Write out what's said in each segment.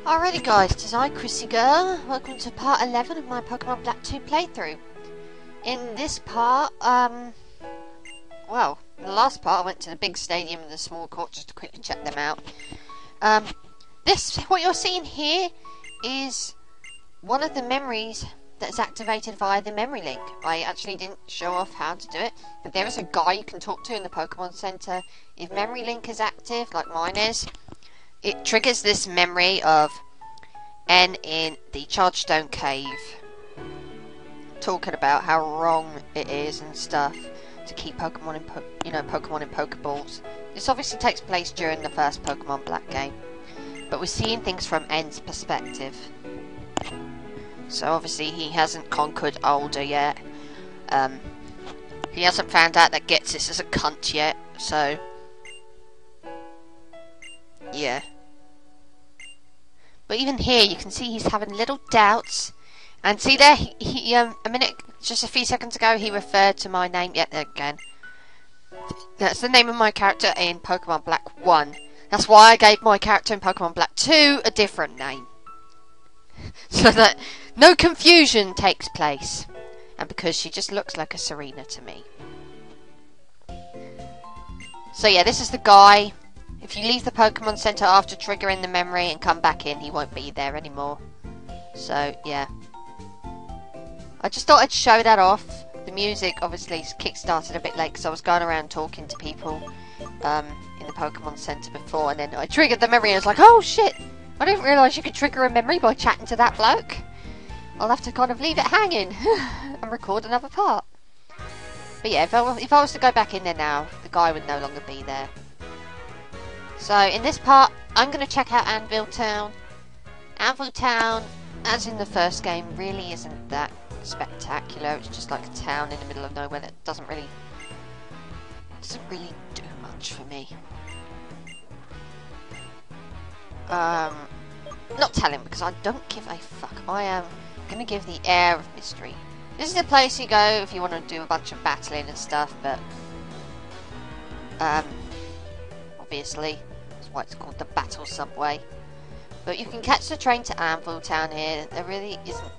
Alrighty guys, it is I, Chrissy Girl. Welcome to part 11 of my Pokemon Black 2 playthrough. In this part, well, in the last part I went to the big stadium and the small court just to quickly check them out. What you're seeing here is one of the memories that's activated via the memory link. I actually didn't show off how to do it, but there is a guy you can talk to in the Pokemon Center. If memory link is active, like mine is, it triggers this memory of N in the Chargestone Cave, talking about how wrong it is and stuff to keep Pokemon in Pokemon in Pokeballs. This obviously takes place during the first Pokemon Black game, but we're seeing things from N's perspective. So obviously he hasn't conquered Older yet. He hasn't found out that Getsis is a cunt yet. So yeah. But even here, you can see he's having little doubts. And see there, just a few seconds ago, he referred to my name. Yet again, that's the name of my character in Pokemon Black 1. That's why I gave my character in Pokemon Black 2 a different name, so that no confusion takes place. And because she just looks like a Serena to me. So yeah, this is the guy. If you leave the Pokemon Center after triggering the memory and come back in, he won't be there anymore. So, yeah. I just thought I'd show that off. The music, obviously, kick-started a bit late because I was going around talking to people in the Pokemon Center before, and then I triggered the memory and I was like, oh shit! I didn't realise you could trigger a memory by chatting to that bloke. I'll have to kind of leave it hanging and record another part. But yeah, if I was to go back in there now, the guy would no longer be there. So, in this part, I'm going to check out Anvil Town. Anvil Town, as in the first game, really isn't that spectacular. It's just like a town in the middle of nowhere that doesn't really do much for me. Not telling, because I don't give a fuck. I am going to give the air of mystery. This is the place you go if you want to do a bunch of battling and stuff, but obviously, that's why it's called the Battle Subway. But you can catch the train to Anvil Town here. There really isn't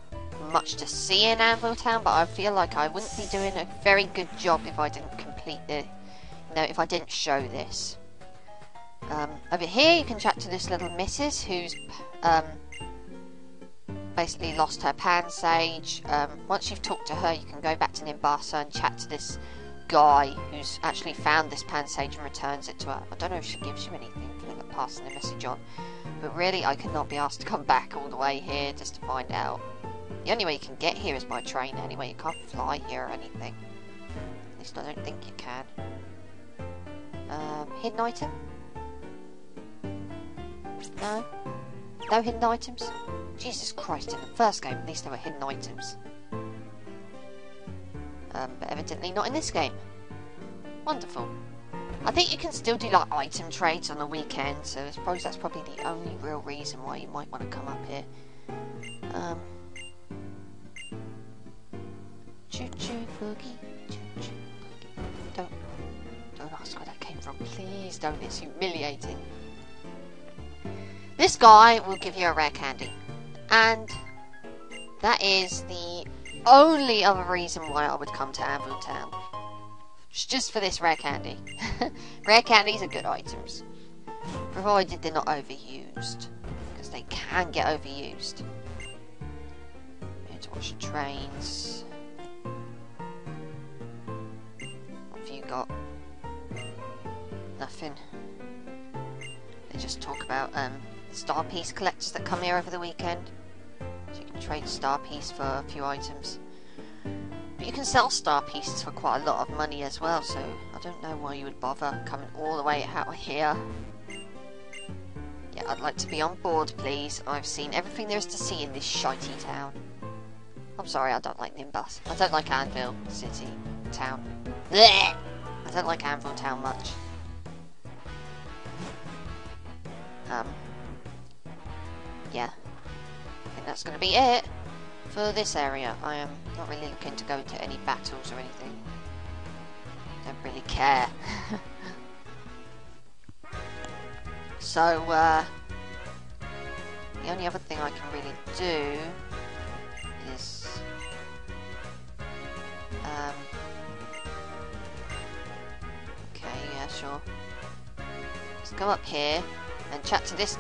much to see in Anvil Town, but I feel like I wouldn't be doing a very good job if I didn't complete the, if I didn't show this. Over here, you can chat to this little missus who's basically lost her Pansage. Once you've talked to her, you can go back to Nimbasa and chat to this guy who's actually found this Pansage and returns it to her. I don't know if she gives you anything for passing the message on, but really I cannot be asked to come back all the way here just to find out. The only way you can get here is by train anyway. You can't fly here or anything. At least I don't think you can. Hidden item? No? No hidden items? Jesus Christ, in the first game at least there were hidden items. But evidently not in this game. Wonderful. I think you can still do like item trades on the weekend, so that's probably the only real reason why you might want to come up here. Choo choo boogie, choo choo boogie. Don't ask where that came from, please don't. It's humiliating. This guy will give you a rare candy, and that is the only other reason why I would come to Anvil Town. It's just for this rare candy. Rare candies are good items, provided they're not overused, because they can get overused. Here to watch trains. What have you got? Nothing. They just talk about Star Piece collectors that come here over the weekend. So you can trade Star Piece for a few items. But you can sell Star Pieces for quite a lot of money as well, so I don't know why you would bother coming all the way out here. Yeah, I'd like to be on board, please. I've seen everything there is to see in this shitey town. I'm sorry, I don't like Nimbus. I don't like Anvil City Town. Blech! I don't like Anvil Town much. Yeah. I think that's going to be it for this area. I am not really looking to go to any battles or anything. Don't really care. So, The only other thing I can really do is okay, yeah, sure. Let's go up here and chat to this.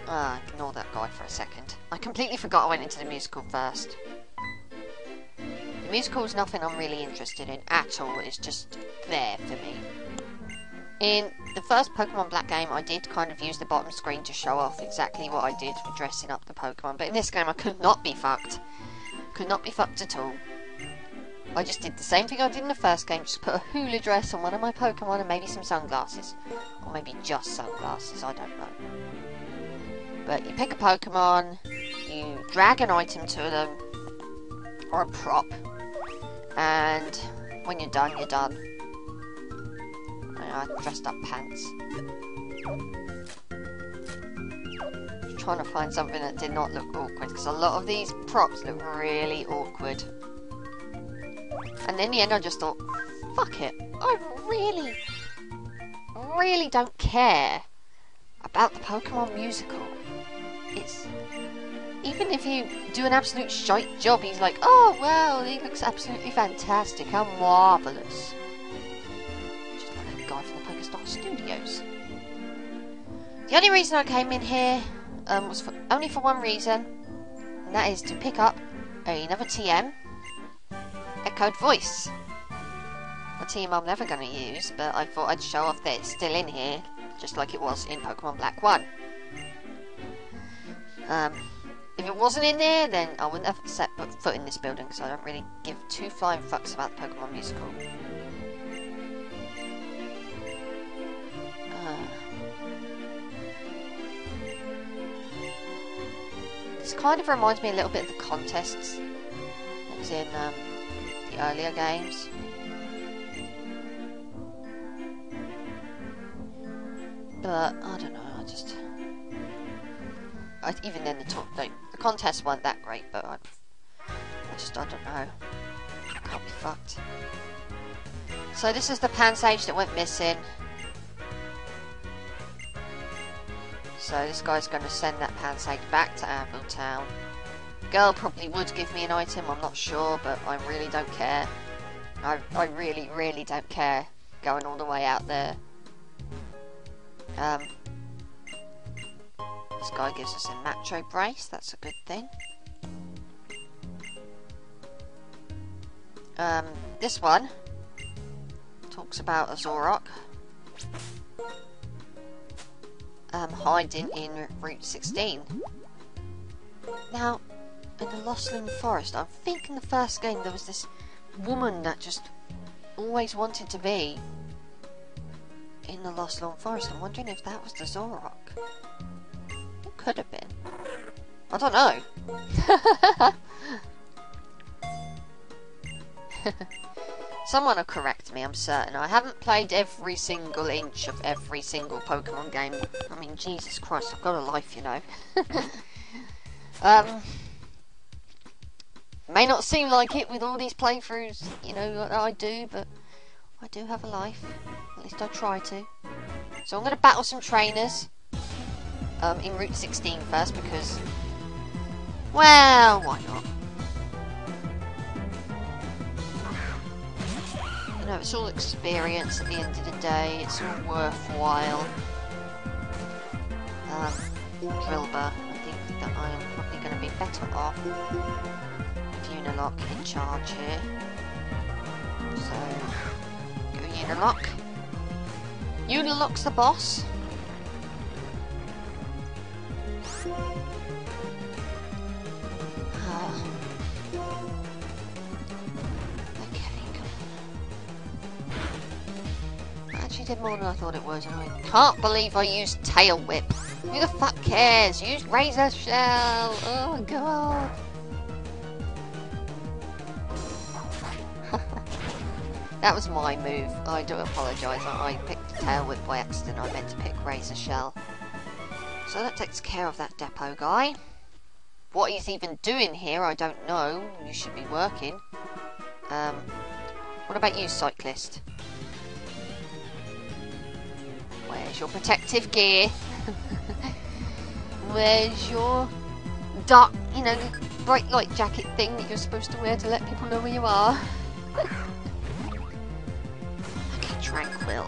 Ignore that guy for a second. I completely forgot I went into the musical first. The musical is nothing I'm really interested in at all. It's just there for me. In the first Pokemon Black game, I did kind of use the bottom screen to show off exactly what I did for dressing up the Pokemon. But in this game, I could not be fucked. Could not be fucked at all. I just did the same thing I did in the first game. Just put a hula dress on one of my Pokemon and maybe some sunglasses. Or maybe just sunglasses, I don't know. But you pick a Pokemon, you drag an item to them, or a prop, and when you're done, you're done. I dressed up pants. Just trying to find something that did not look awkward, because a lot of these props look really awkward. And in the end I just thought, fuck it, I really don't care about the Pokemon musical. It's... even if you do an absolute shite job, he's like, oh wow, he looks absolutely fantastic, how marvellous. Just like that guy from the Pokestop Studios. The only reason I came in here was only for one reason, and that is to pick up another TM, Echoed Voice. A team I'm never going to use, but I thought I'd show off that it's still in here, just like it was in Pokemon Black 1. If it wasn't in there, then I wouldn't have set foot in this building, because I don't really give two flying fucks about the Pokemon musical. This kind of reminds me a little bit of the contests that was in the earlier games. But, I don't know, even then the contests weren't that great, but I don't know. I can't be fucked. So this is the Pansage that went missing. So this guy's going to send that Pansage back to Anvil Town. The girl probably would give me an item, I'm not sure, but I really don't care. I really don't care going all the way out there. This guy gives us a Macho Brace, that's a good thing. This one talks about a Zorok hiding in Route 16. Now, in the Lostland Forest, I think in the first game there was this woman that just always wanted to be in the Lostland Forest. I'm wondering if that was the Zorok. It could have been. I don't know. Someone will correct me, I'm certain. I haven't played every single inch of every single Pokemon game. I mean, Jesus Christ, I've got a life, you know. May not seem like it with all these playthroughs, you know, that I do, but I do have a life. At least I try to. So I'm going to battle some trainers in Route 16 first, because, well, why not? You know, it's all experience at the end of the day. It's all worthwhile. Drillbur, I think that I am probably going to be better off with Unilock in charge here. So, go Unilock. Unilock's the boss. Did more than I thought it was, and I can't believe I used Tail Whip. Who the fuck cares? Use Razor Shell! Oh god! That was my move. I do apologise. I picked Tail Whip by accident. I meant to pick Razor Shell. So that takes care of that depot guy. What he's even doing here, I don't know. You should be working. What about you, cyclist? Where's your protective gear? Where's your dark, you know, bright light jacket thing that you're supposed to wear to let people know where you are? Okay, Tranquil.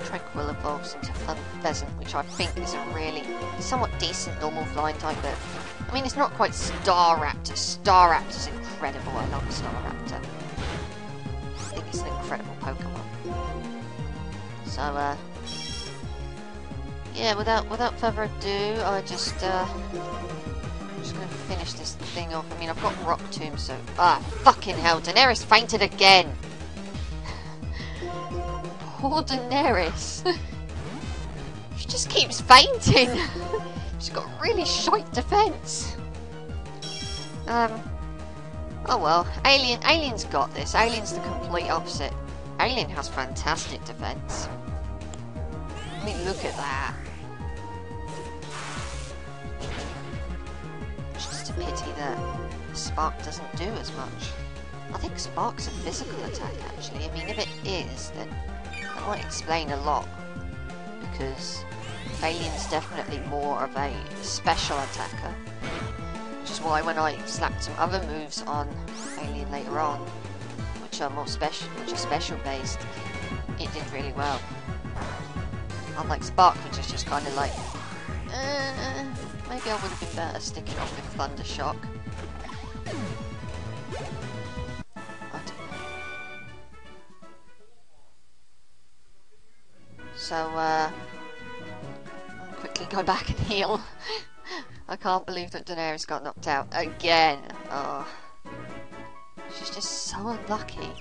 Tranquil evolves into Pheasant, which I think is a really somewhat decent normal flying type, but I mean, it's not quite Staraptor. Staraptor's incredible. I love Staraptor. I think it's an incredible Pokemon. So, yeah, without further ado, I'm just gonna finish this thing off. I mean, I've got Rock Tomb, so fucking hell, Daenerys fainted again. Poor Daenerys. She just keeps fainting. She's got really shite defense. Oh well, Alien's got this. Alien's the complete opposite. Alien has fantastic defense. I mean, look at that. It's just a pity that Spark doesn't do as much. I think Spark's a physical attack, actually. I mean, if it is, then that might explain a lot. Because Alien's definitely more of a special attacker. Which is why when I slapped some other moves on Alien later on, which are more special, which are special based, it did really well. Unlike Spark, which is just kind of like, maybe I would have been better sticking off with Thunder Shock. I don't know. So, I'll quickly go back and heal. I can't believe that Daenerys got knocked out again. Oh, she's just so unlucky.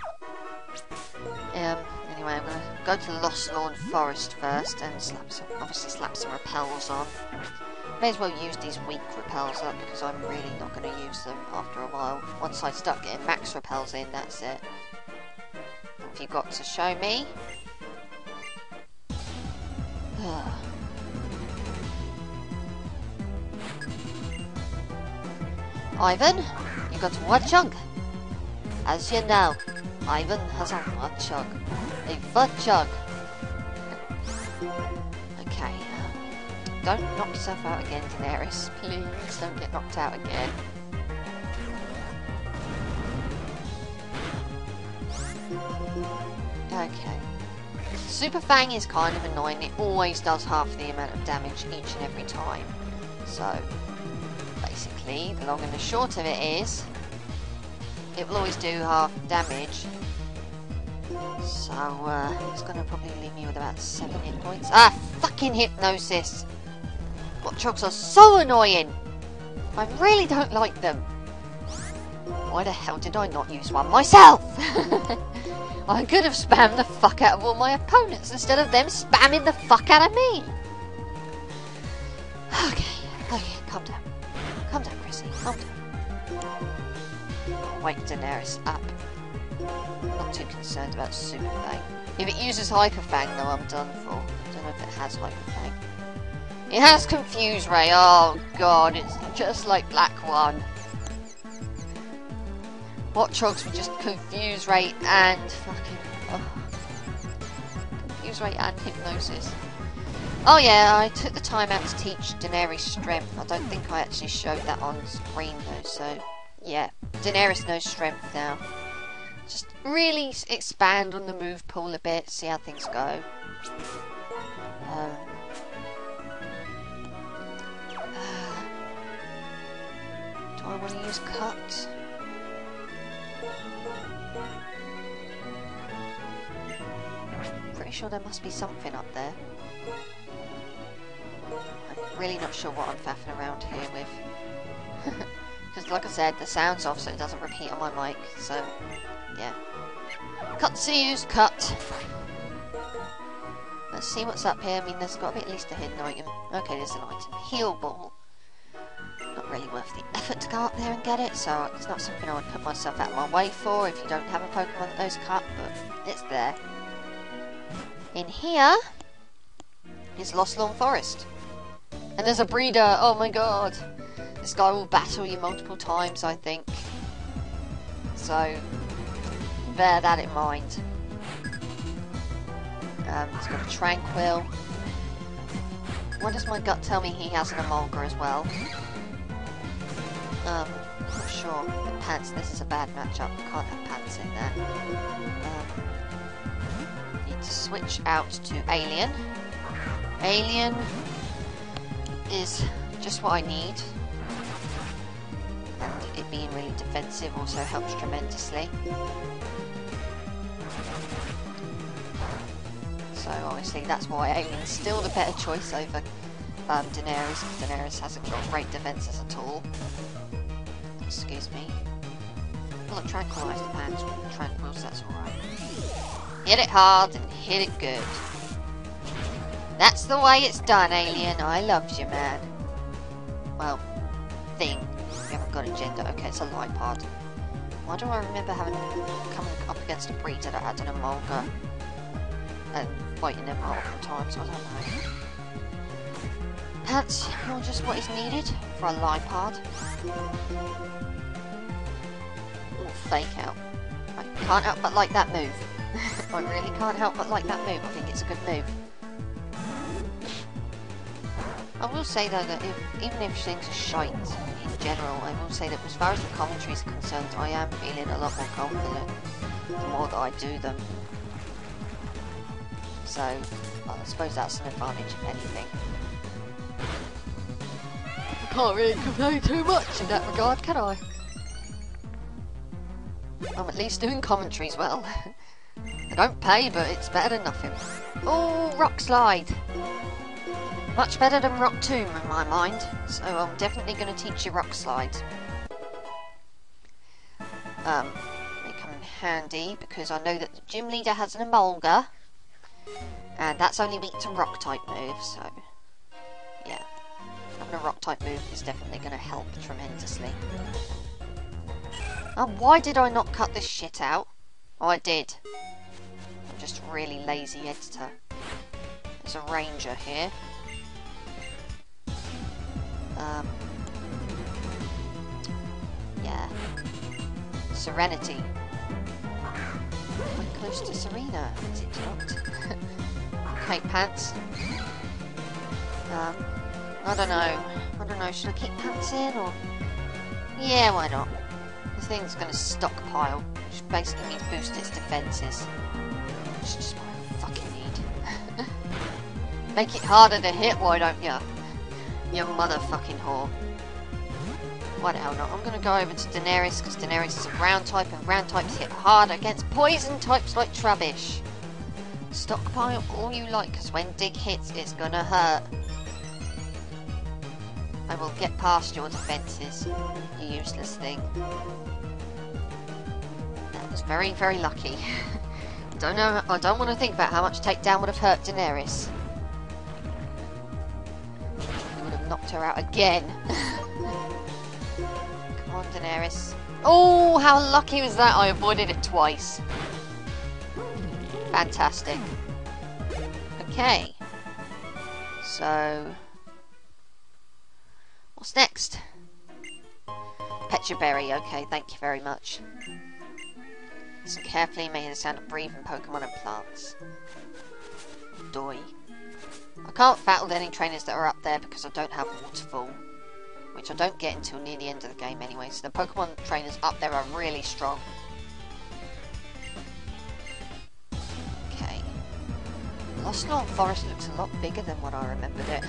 Anyway, I'm gonna go to Lost Lawn Forest first and obviously slap some repels on. May as well use these weak repels up because I'm really not going to use them after a while. Once I start getting max repels in, that's it. What have you got to show me? Ivan, you got Watchug? As you know, Ivan has a Watchug. A Watchug. Okay. Don't knock yourself out again, Daenerys. Please don't get knocked out again. Okay. Super Fang is kind of annoying. It always does half the amount of damage each and every time. So, basically, the long and the short of it is, it will always do half damage. So, it's going to probably leave me with about 7 hit points. Fucking Hypnosis! Watchogs are so annoying! I really don't like them. Why the hell did I not use one myself? I could have spammed the fuck out of all my opponents instead of them spamming the fuck out of me. Okay, calm down. Calm down, Chrissy, calm down. Wake Daenerys up. I'm not too concerned about Super Fang. If it uses Hyper Fang, though, I'm done for. I don't know if it has Hyper Fang. It has Confuse Ray. Oh god, it's just like Black One. Watchogs with just Confuse Ray and fucking... Confuse Ray and Hypnosis. Oh yeah, I took the time out to teach Daenerys Strength. I don't think I actually showed that on screen though, so... Yeah, Daenerys knows Strength now. Just really expand on the move pool a bit, see how things go. Do I want to use Cut? Pretty sure there must be something up there. I'm really not sure what I'm faffing around here with. Because like I said, the sound's off so it doesn't repeat on my mic, so yeah. Cut to use, cut! Let's see what's up here. I mean, there's got to be at least a hidden item. Okay, there's an item. Heal Ball. Not really worth the effort to go up there and get it, so it's not something I would put myself out of my way for if you don't have a Pokemon that knows cut, but it's there. In here is Lost Lawn Forest. And there's a breeder, oh my god. This guy will battle you multiple times, I think. So, bear that in mind. He's got a Tranquil. Why does my gut tell me he has an Emolga as well? Not sure. But Pants, this is a bad matchup. Can't have Pants in there. Need to switch out to Alien. Alien is just what I need. And it being really defensive also helps tremendously. So obviously that's why Alien's still the better choice over Daenerys. Daenerys hasn't got great defences at all. Excuse me. Well, tranquilise the Pants with tranquils, that's alright. Hit it hard and hit it good. That's the way it's done, Alien. I loved you, man. Well, thing. You haven't got a gender. Okay, it's a Lipard. Why do I remember coming up against a breeder that had an Emolga and fighting them multiple times? I don't know. Pants, you're just what is needed for a Lipard. Ooh, fake out. I can't help but like that move. I really can't help but like that move. I think it's a good move. I will say though that even if things are shite in general, I will say that as far as the commentaries are concerned, I am feeling a lot more confident the more that I do them. So, well, I suppose that's an advantage if anything. I can't really complain too much in that regard, can I? I'm at least doing commentaries well. They don't pay, but it's better than nothing. Oh, Rock Slide! Much better than Rock Tomb in my mind, so I'm definitely going to teach you Rock Slide. May come in handy because I know that the gym leader has an Emolga, and that's only weak to Rock type moves, so yeah, having a Rock type move is definitely going to help tremendously. And why did I not cut this shit out? Oh, I did. I'm just a really lazy editor. There's a Ranger here. Yeah. Serenity. Quite close to Serena, is it not? Okay, Pants. I don't know, should I keep Pants in, or... Yeah, why not? This thing's gonna stockpile, which basically means boost its defences. Which is just what I fucking need. Make it harder to hit, why don't ya? You motherfucking whore. Why the hell not? I'm gonna go over to Daenerys, because Daenerys is a ground type, and ground types hit hard against poison types like Trubbish. Stockpile all you like, because when Dig hits, it's gonna hurt. I will get past your defences, you useless thing. That was very, very lucky. I don't want to think about how much takedown would have hurt Daenerys. It would have knocked her out again. Come on, Daenerys. Oh, how lucky was that? I avoided it twice. Fantastic. Okay. So... what's next? Petra Berry, okay, thank you very much. Listen carefully, may hear the sound of breathing Pokemon and plants. Doi. I can't battle any trainers that are up there because I don't have Waterfall, which I don't get until near the end of the game anyway, so the Pokemon trainers up there are really strong. Okay. Lost Lawn Forest looks a lot bigger than what I remembered it.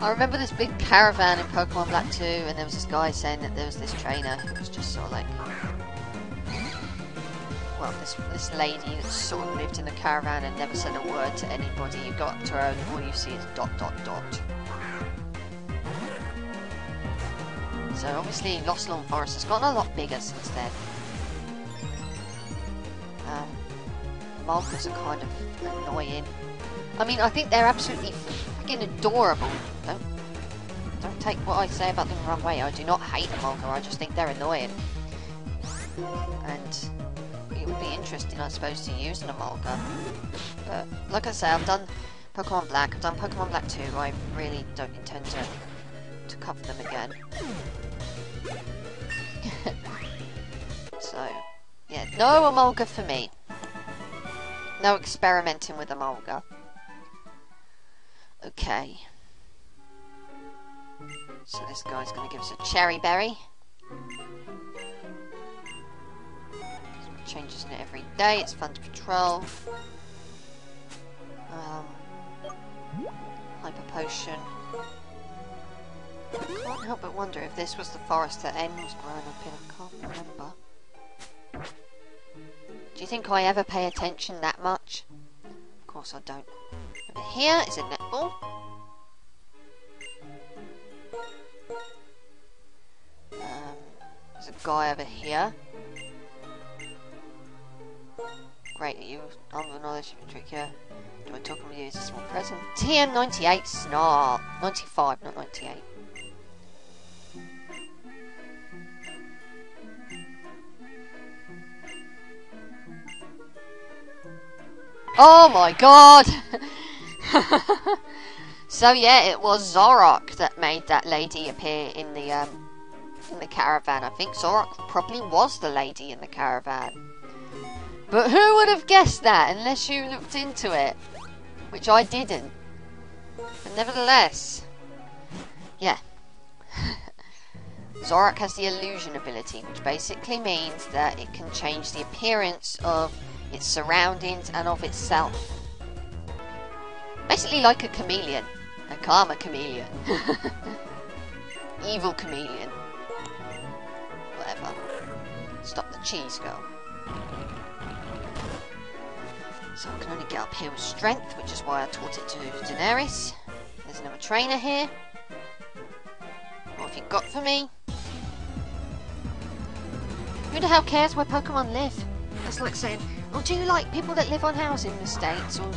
I remember this big caravan in Pokemon Black 2, and there was this guy saying that there was this trainer who was just sort of like... well, this lady that sort of lived in the caravan and never said a word to anybody. You go up to her and all you see is ... So obviously Lost Lawn Forest has gotten a lot bigger since then. Molgas are kind of annoying. I mean, I think they're absolutely fucking adorable. Don't take what I say about them the wrong way. I do not hate a Molga, I just think they're annoying. And it would be interesting, I suppose, to use an Emolga. But like I say, I've done Pokemon Black, I've done Pokemon Black 2, I really don't intend to cover them again. So, yeah, no Emolga for me. No experimenting with Emolga. Okay. So this guy's going to give us a cherry berry. Changes in it every day. It's fun to patrol. Hyper potion. I can't help but wonder if this was the forest that N was growing up in. I can't remember. Do you think I ever pay attention that much? Of course I don't. Over here is a netball. There's a guy over here. Great, are you armed with knowledge of a trick here? Do I talk with you as a small present? TM98 snarl. 95, not 98. Oh my god! So yeah, it was Zorok that made that lady appear in the caravan. I think Zorok probably was the lady in the caravan. But who would have guessed that unless you looked into it? Which I didn't. But nevertheless. Yeah. Zorok has the illusion ability, which basically means that it can change the appearance of its surroundings and of itself. Basically like a chameleon. A karma chameleon. Evil chameleon. Whatever. Stop the cheese, girl. So I can only get up here with strength, which is why I taught it to Daenerys. There's another trainer here. What have you got for me? Who the hell cares where Pokemon live? That's like saying, oh, do you like people that live on housing estates? Or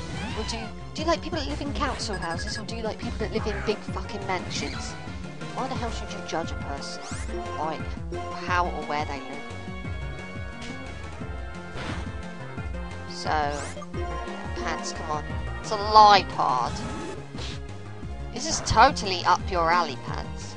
do you like people that live in council houses? Or do you like people that live in big fucking mansions? Why the hell should you judge a person by how or where they live? So, yeah, Pants, come on. It's a Lipard. This is totally up your alley, Pants.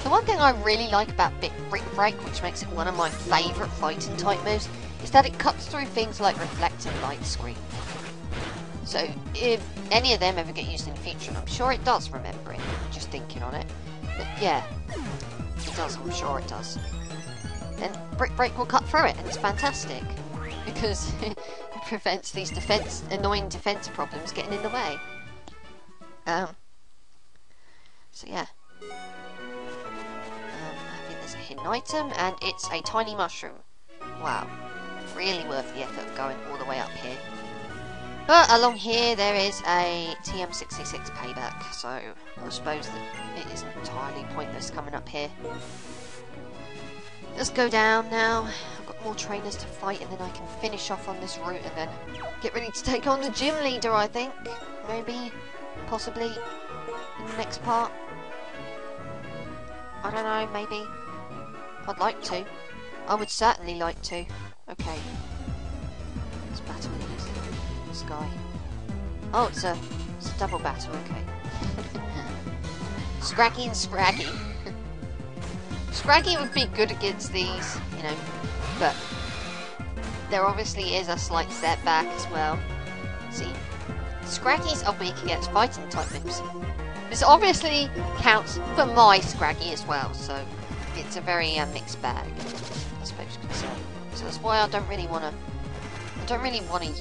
The one thing I really like about Brick Break, which makes it one of my favourite fighting type moves, is that it cuts through things like reflecting light screen. So, if any of them ever get used in the future, and I'm sure it does, remembering, just thinking on it. But yeah, it does, I'm sure it does. Then Brick Break will cut through it, and it's fantastic. Because it prevents these annoying defense problems getting in the way. So yeah. I think there's a hidden item, and it's a tiny mushroom. Wow. Really worth the effort of going all the way up here. But along here there is a TM66 payback, so I suppose that it isn't entirely pointless coming up here. Let's go down now. I've got more trainers to fight, and then I can finish off on this route and then get ready to take on the gym leader, I think. Maybe, possibly, in the next part. I don't know, maybe. I'd like to. I would certainly like to. Okay. Let's battle this guy. Oh, it's a double battle, okay. Scraggy and Scraggy. Scraggy would be good against these, you know, but there obviously is a slight setback as well. See, Scraggies are weak against fighting type moves. This obviously counts for my Scraggy as well, so it's a very mixed bag, I suppose you could say. So that's why I don't really want to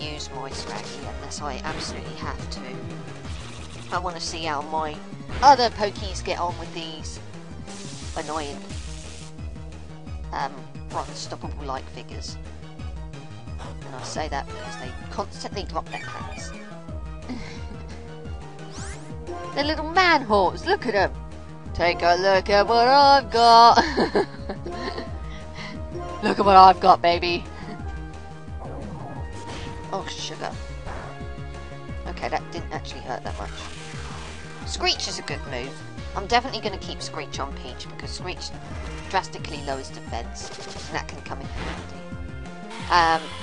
use my Scraggy unless I absolutely have to. I want to see how my other Pokies get on with these annoying unstoppable like figures. And I say that because they constantly drop their pants. They're little man whores, look at them! Take a look at what I've got! Look at what I've got, baby! Oh, sugar. Okay, that didn't actually hurt that much. Screech is a good move. I'm definitely going to keep Screech on Peach because Screech drastically lowers defense, and that can come in handy.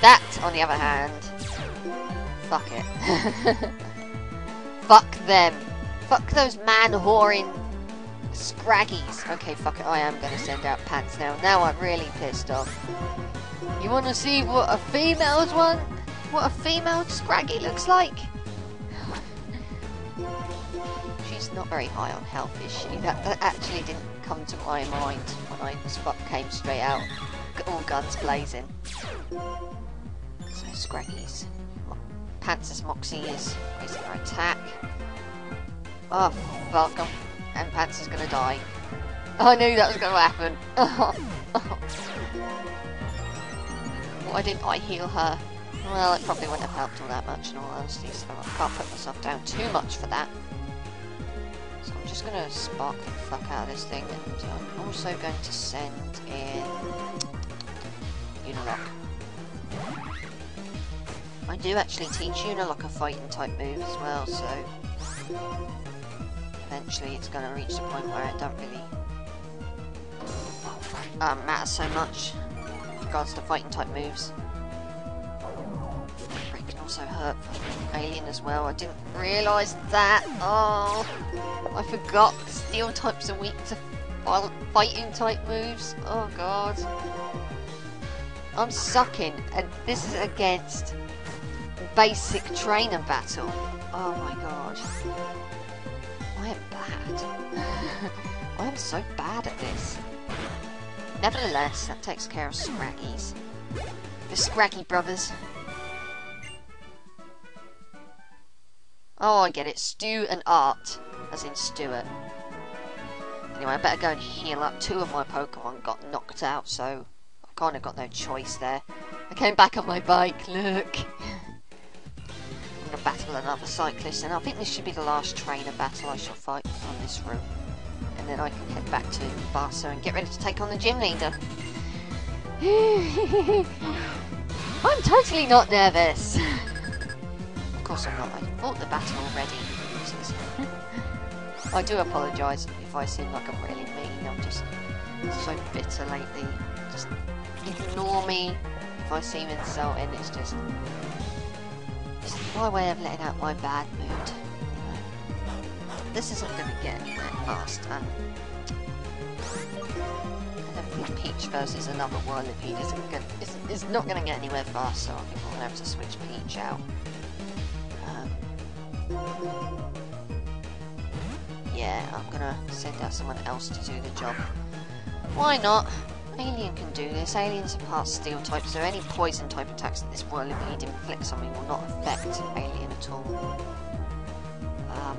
That, on the other hand, fuck it. Fuck them. Fuck those man-whoring Scraggies. Okay, fuck it, I am going to send out Pants now. Now I'm really pissed off. You want to see what a female's one? What a female Scraggy looks like? she's not very high on health, is she? That actually didn't come to my mind when I came straight out. All guns blazing. So Scraggy's Panzer's Moxie is raising her attack. Oh fuck, and Panzer's gonna die. I knew that was gonna happen. Why didn't I heal her? Well, it probably wouldn't have helped all that much in all honesty, so I can't put myself down too much for that. So I'm just gonna spark the fuck out of this thing, and I'm also going to send in Unilock. I do actually teach Unilock a fighting type move as well, so eventually it's going to reach the point where it don't really matter so much with regards to fighting type moves. It can also hurt Alien as well. I didn't realise that. Oh, I forgot steel types are weak to fighting type moves. Oh god. I'm sucking, and this is against basic trainer battle. Oh my god. I am bad. I am so bad at this. Nevertheless, that takes care of Scraggies. The Scraggy brothers. Oh, I get it. Stu and Art, as in Stuart. Anyway, I better go and heal up. 2 of my Pokemon got knocked out, so I've kind of got no choice there. I came back on my bike, look. I'm going to battle another cyclist, and I think this should be the last trainer battle I shall fight on this route. And then I can head back to Barca and get ready to take on the gym leader. I'm totally not nervous. Of course I'm not. I fought the battle already. I do apologise if I seem like I'm really mean. I'm just so bitter lately. Just ignore me if I seem insulting. It's just my way of letting out my bad mood. This isn't going to get anywhere fast. I don't think Peach versus another Whirlipede is not going to get anywhere fast, so I think we'll have to switch Peach out. Yeah, I'm going to send out someone else to do the job. Why not? Alien can do this. Alien's a part steel type, so any poison type attacks that this Whirlipede inflicts on me will not affect Alien at all. Oh,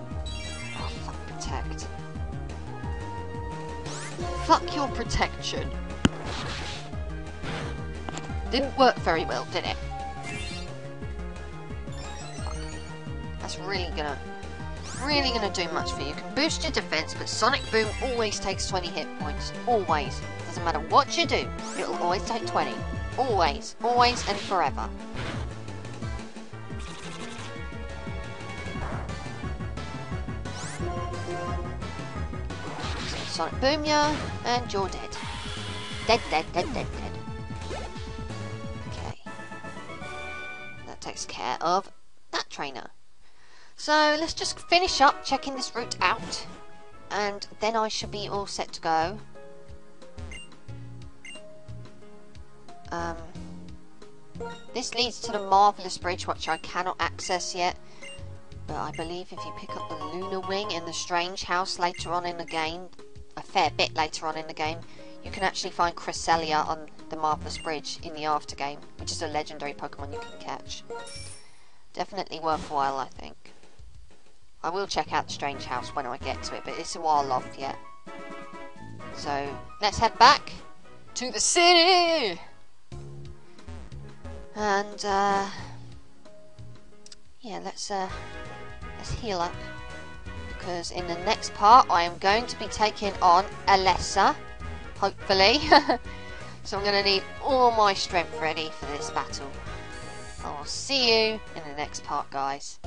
fuck Protect. Fuck your protection. Didn't work very well, did it? Fuck. That's really gonna do much for you. You can boost your defense, but Sonic Boom always takes 20 hit points. Always. Doesn't matter what you do, it'll always take 20. Always. Always and forever. So Sonic Boom ya, and you're dead. Dead. Okay. That takes care of that trainer. So let's just finish up checking this route out, and then I should be all set to go. This leads to the Marvelous Bridge, which I cannot access yet, but I believe if you pick up the Lunar Wing in the Strange House later on in the game, a fair bit later on in the game, you can actually find Cresselia on the Marvelous Bridge in the after game, which is a legendary Pokemon you can catch. Definitely worthwhile, I think. I will check out the Strange House when I get to it, but it's a while off yet. So, let's head back to the city! And, yeah, let's heal up. Because in the next part, I am going to be taking on Alessa, hopefully. So I'm going to need all my strength ready for this battle. I will see you in the next part, guys.